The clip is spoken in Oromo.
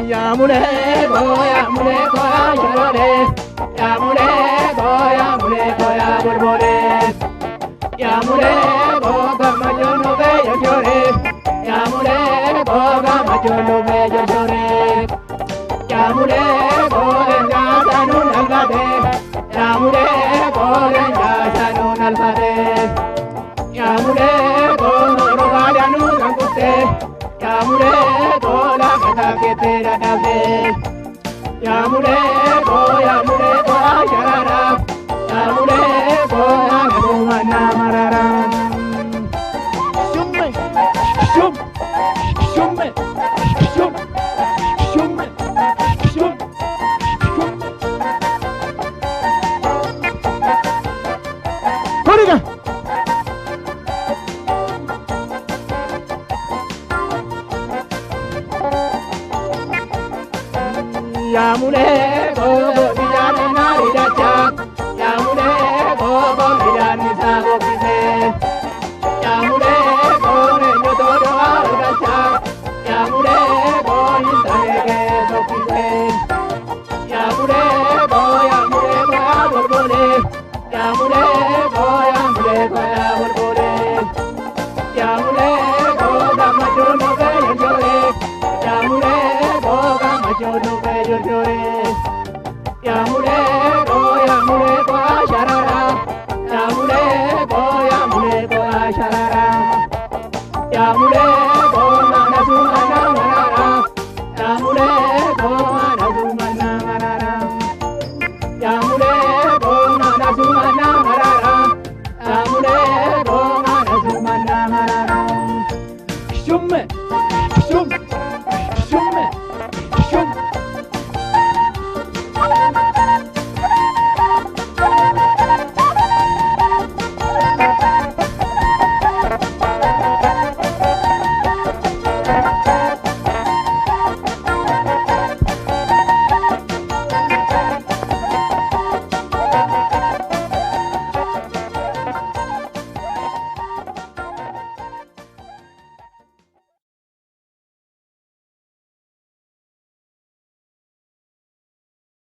Yamulego, yamulego, yarore. Yamulego, yamulego, yaburbore. Yamulego, gamayo no bello llore. Yamulego, gamayo no bello llore. Yamulego, engaña no nalgade. Yamulego, engaña no nalgade. Yamulego, no vaya no gangote. Yamulego, la gata que te da dave. Yamulego, yamulego, ayarara. Yamulego, yamulego, marara. Shumme, shum, shumme, shum, shumme, shum, shum. Horiga. Yamulego, bidane naridacha. Yamulego, bidane sagokise. Yamulego, neño todo aracha. Yamulego, intanege sokise. Yamulego, yamulego, aborbole. Yamulego, yamulego, aborbole. Yamulego, gamacho no bello llore. Yamulego, gamacho no bello llore. Yamulego, yamulego, asharara. Yamulego, yamulego, asharara. Yamulego, manasumana marara. Yamulego, manasumana marara. Yamulego, manasumana marara. Yamulego, manasumana marara. Shumme, shum, shumme, shum.